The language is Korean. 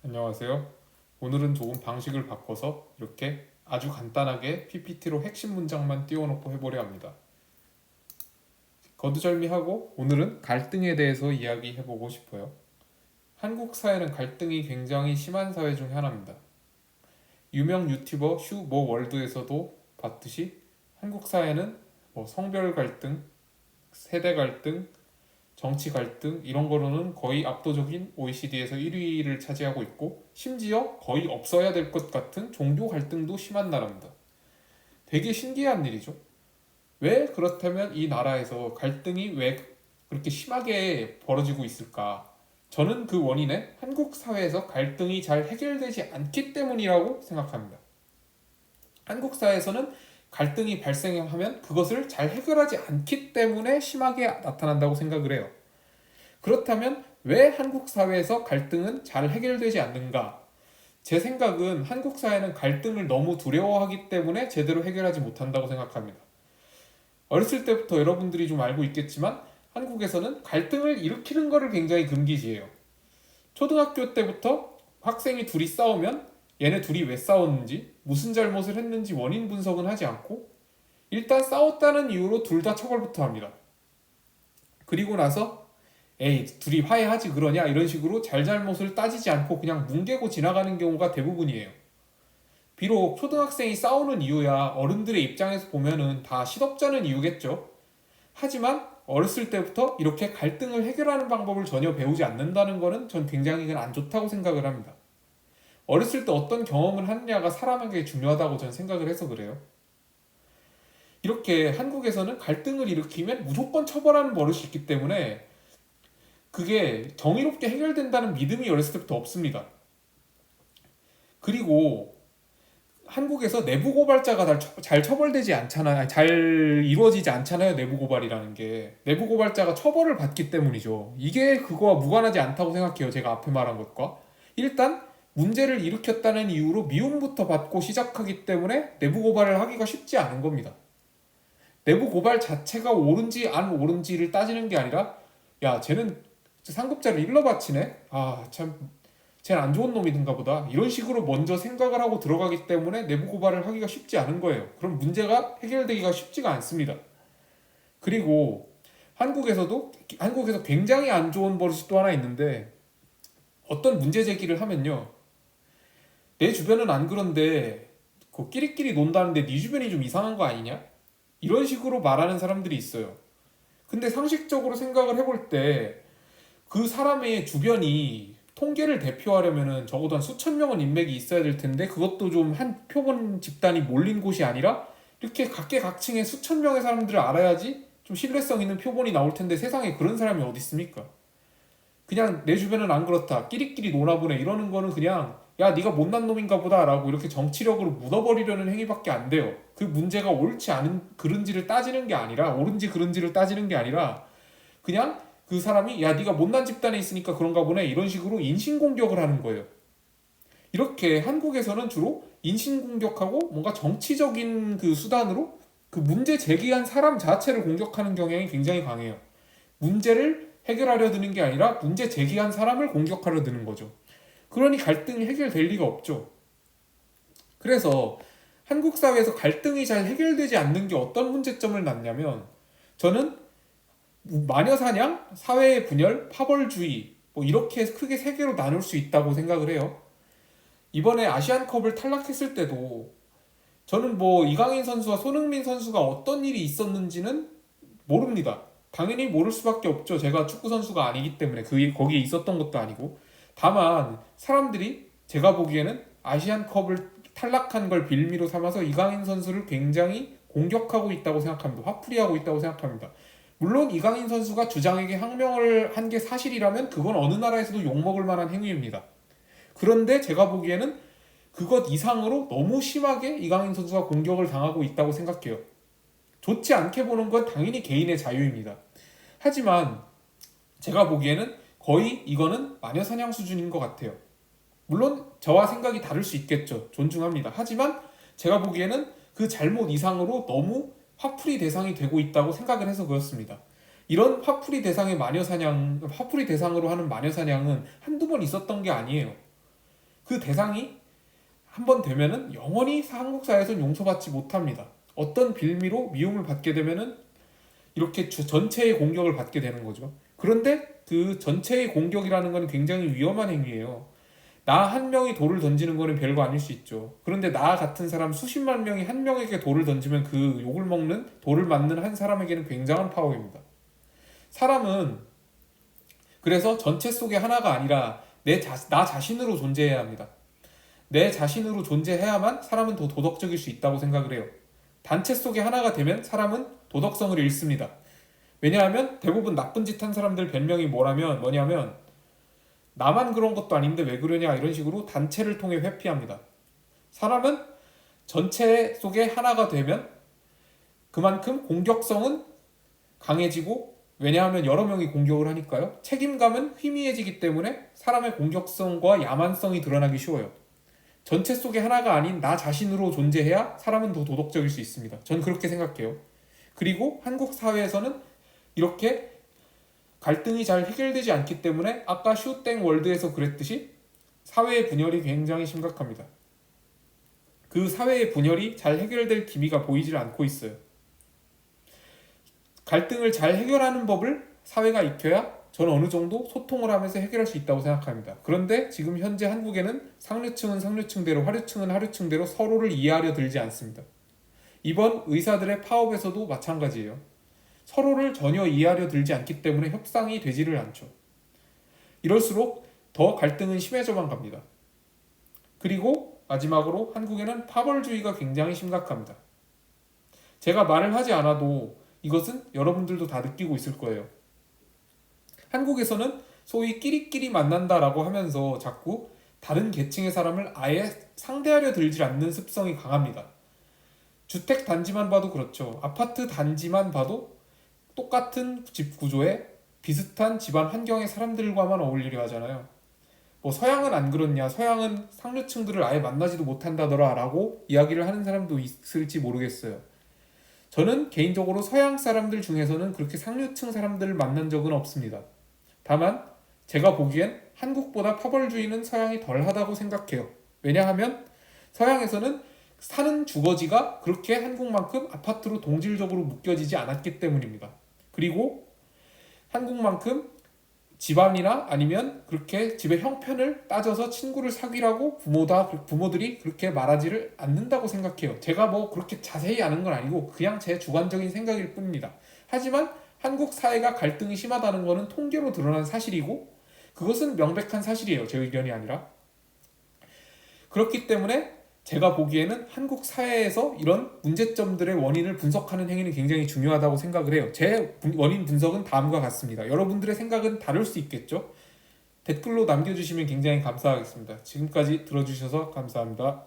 안녕하세요. 오늘은 조금 방식을 바꿔서 이렇게 아주 간단하게 PPT로 핵심 문장만 띄워놓고 해보려 합니다. 거두절미하고 오늘은 갈등에 대해서 이야기해보고 싶어요. 한국 사회는 갈등이 굉장히 심한 사회 중 하나입니다. 유명 유튜버 슈모 월드에서도 봤듯이 한국 사회는 성별 갈등, 세대 갈등, 정치 갈등 이런 거로는 거의 압도적인 OECD에서 1위를 차지하고 있고 심지어 거의 없어야 될 것 같은 종교 갈등도 심한 나라입니다. 되게 신기한 일이죠. 왜 그렇다면 이 나라에서 갈등이 왜 그렇게 심하게 벌어지고 있을까? 저는 그 원인은 한국 사회에서 갈등이 잘 해결되지 않기 때문이라고 생각합니다. 한국 사회에서는 갈등이 발생하면 그것을 잘 해결하지 않기 때문에 심하게 나타난다고 생각을 해요. 그렇다면 왜 한국 사회에서 갈등은 잘 해결되지 않는가? 제 생각은 한국 사회는 갈등을 너무 두려워하기 때문에 제대로 해결하지 못한다고 생각합니다. 어렸을 때부터 여러분들이 좀 알고 있겠지만 한국에서는 갈등을 일으키는 것을 굉장히 금기시해요. 초등학교 때부터 학생이 둘이 싸우면 얘네 둘이 왜 싸웠는지, 무슨 잘못을 했는지 원인 분석은 하지 않고 일단 싸웠다는 이유로 둘 다 처벌부터 합니다. 그리고 나서 에이 둘이 화해하지 그러냐 이런 식으로 잘잘못을 따지지 않고 그냥 뭉개고 지나가는 경우가 대부분이에요. 비록 초등학생이 싸우는 이유야 어른들의 입장에서 보면은 다 시덥잖은 이유겠죠. 하지만 어렸을 때부터 이렇게 갈등을 해결하는 방법을 전혀 배우지 않는다는 것은 전 굉장히 안 좋다고 생각을 합니다. 어렸을 때 어떤 경험을 하느냐가 사람에게 중요하다고 저는 생각을 해서 그래요. 이렇게 한국에서는 갈등을 일으키면 무조건 처벌하는 버릇이 있기 때문에 그게 정의롭게 해결된다는 믿음이 어렸을 때부터 없습니다. 그리고 한국에서 내부 고발자가 잘 처벌되지 않잖아요. 잘 이루어지지 않잖아요. 내부 고발이라는 게. 내부 고발자가 처벌을 받기 때문이죠. 이게 그거와 무관하지 않다고 생각해요. 제가 앞에 말한 것과. 일단 문제를 일으켰다는 이유로 미움부터 받고 시작하기 때문에 내부 고발을 하기가 쉽지 않은 겁니다. 내부 고발 자체가 옳은지 안 옳은지를 따지는 게 아니라 야 쟤는 상급자를 일러 바치네? 아 참 쟤는 안 좋은 놈이든가 보다 이런 식으로 먼저 생각을 하고 들어가기 때문에 내부 고발을 하기가 쉽지 않은 거예요. 그럼 문제가 해결되기가 쉽지가 않습니다. 그리고 한국에서 굉장히 안 좋은 버릇이 또 하나 있는데 어떤 문제 제기를 하면요 내 주변은 안 그런데 그 끼리끼리 논다는데 네 주변이 좀 이상한 거 아니냐? 이런 식으로 말하는 사람들이 있어요. 근데 상식적으로 생각을 해볼 때 그 사람의 주변이 통계를 대표하려면은 적어도 한 수천 명은 인맥이 있어야 될 텐데 그것도 좀 한 표본 집단이 몰린 곳이 아니라 이렇게 각계각층의 수천 명의 사람들을 알아야지 좀 신뢰성 있는 표본이 나올 텐데 세상에 그런 사람이 어디 있습니까? 그냥 내 주변은 안 그렇다 끼리끼리 놀아보네 이러는 거는 그냥 야 네가 못난 놈인가 보다 라고 이렇게 정치력으로 묻어버리려는 행위밖에 안 돼요. 그 문제가 옳지 않은 그른지를 따지는 게 아니라 옳은지 그른지를 따지는 게 아니라 그냥 그 사람이 야 네가 못난 집단에 있으니까 그런가 보네 이런 식으로 인신공격을 하는 거예요. 이렇게 한국에서는 주로 인신공격하고 뭔가 정치적인 그 수단으로 그 문제 제기한 사람 자체를 공격하는 경향이 굉장히 강해요. 문제를 해결하려 드는 게 아니라 문제 제기한 사람을 공격하려 드는 거죠. 그러니 갈등이 해결될 리가 없죠. 그래서 한국 사회에서 갈등이 잘 해결되지 않는 게 어떤 문제점을 낳냐면 저는 마녀사냥, 사회의 분열, 파벌주의 뭐 이렇게 크게 세 개로 나눌 수 있다고 생각을 해요. 이번에 아시안컵을 탈락했을 때도 저는 뭐 이강인 선수와 손흥민 선수가 어떤 일이 있었는지는 모릅니다. 당연히 모를 수밖에 없죠. 제가 축구 선수가 아니기 때문에 거기에 있었던 것도 아니고. 다만 사람들이 제가 보기에는 아시안컵을 탈락한 걸 빌미로 삼아서 이강인 선수를 굉장히 공격하고 있다고 생각합니다. 화풀이하고 있다고 생각합니다. 물론 이강인 선수가 주장에게 항명을 한 게 사실이라면 그건 어느 나라에서도 욕먹을 만한 행위입니다. 그런데 제가 보기에는 그것 이상으로 너무 심하게 이강인 선수가 공격을 당하고 있다고 생각해요. 좋지 않게 보는 건 당연히 개인의 자유입니다. 하지만 제가 보기에는 거의 이거는 마녀사냥 수준인 것 같아요. 물론 저와 생각이 다를 수 있겠죠. 존중합니다. 하지만 제가 보기에는 그 잘못 이상으로 너무 화풀이 대상이 되고 있다고 생각을 해서 그렇습니다. 이런 화풀이 대상으로 하는 마녀사냥은 한두 번 있었던 게 아니에요. 그 대상이 한번 되면은 영원히 한국 사회에서는 용서받지 못합니다. 어떤 빌미로 미움을 받게 되면은 이렇게 전체의 공격을 받게 되는 거죠. 그런데 그 전체의 공격이라는 건 굉장히 위험한 행위예요. 나 한 명이 돌을 던지는 거는 별거 아닐 수 있죠. 그런데 나 같은 사람 수십만 명이 한 명에게 돌을 던지면 그 욕을 먹는 돌을 맞는 한 사람에게는 굉장한 파워입니다. 사람은 그래서 전체 속의 하나가 아니라 나 자신으로 존재해야 합니다. 내 자신으로 존재해야만 사람은 더 도덕적일 수 있다고 생각을 해요. 단체 속의 하나가 되면 사람은 도덕성을 잃습니다. 왜냐하면 대부분 나쁜 짓 한 사람들 변명이 뭐냐면 나만 그런 것도 아닌데 왜 그러냐 이런 식으로 단체를 통해 회피합니다. 사람은 전체 속에 하나가 되면 그만큼 공격성은 강해지고, 왜냐하면 여러 명이 공격을 하니까요. 책임감은 희미해지기 때문에 사람의 공격성과 야만성이 드러나기 쉬워요. 전체 속의 하나가 아닌 나 자신으로 존재해야 사람은 더 도덕적일 수 있습니다. 전 그렇게 생각해요. 그리고 한국 사회에서는 이렇게 갈등이 잘 해결되지 않기 때문에 아까 슈땡 월드에서 그랬듯이 사회의 분열이 굉장히 심각합니다. 그 사회의 분열이 잘 해결될 기미가 보이질 않고 있어요. 갈등을 잘 해결하는 법을 사회가 익혀야 저는 어느 정도 소통을 하면서 해결할 수 있다고 생각합니다. 그런데 지금 현재 한국에는 상류층은 상류층대로, 하류층은 하류층대로 서로를 이해하려 들지 않습니다. 이번 의사들의 파업에서도 마찬가지예요. 서로를 전혀 이해하려 들지 않기 때문에 협상이 되지를 않죠. 이럴수록 더 갈등은 심해져만 갑니다. 그리고 마지막으로 한국에는 파벌주의가 굉장히 심각합니다. 제가 말을 하지 않아도 이것은 여러분들도 다 느끼고 있을 거예요. 한국에서는 소위 끼리끼리 만난다라고 하면서 자꾸 다른 계층의 사람을 아예 상대하려 들지 않는 습성이 강합니다. 주택 단지만 봐도 그렇죠. 아파트 단지만 봐도 똑같은 집 구조에 비슷한 집안 환경의 사람들과만 어울리려 하잖아요. 뭐 서양은 안 그렇냐, 서양은 상류층들을 아예 만나지도 못한다더라 라고 이야기를 하는 사람도 있을지 모르겠어요. 저는 개인적으로 서양 사람들 중에서는 그렇게 상류층 사람들을 만난 적은 없습니다. 다만 제가 보기엔 한국보다 파벌주의는 서양이 덜하다고 생각해요. 왜냐하면 서양에서는 사는 주거지가 그렇게 한국만큼 아파트로 동질적으로 묶여지지 않았기 때문입니다. 그리고 한국만큼 집안이나 아니면 그렇게 집의 형편을 따져서 친구를 사귀라고 부모들이 그렇게 말하지를 않는다고 생각해요. 제가 뭐 그렇게 자세히 아는 건 아니고 그냥 제 주관적인 생각일 뿐입니다. 하지만 한국 사회가 갈등이 심하다는 것은 통계로 드러난 사실이고 그것은 명백한 사실이에요. 제 의견이 아니라. 그렇기 때문에 제가 보기에는 한국 사회에서 이런 문제점들의 원인을 분석하는 행위는 굉장히 중요하다고 생각을 해요. 제 원인 분석은 다음과 같습니다. 여러분들의 생각은 다를 수 있겠죠? 댓글로 남겨주시면 굉장히 감사하겠습니다. 지금까지 들어주셔서 감사합니다.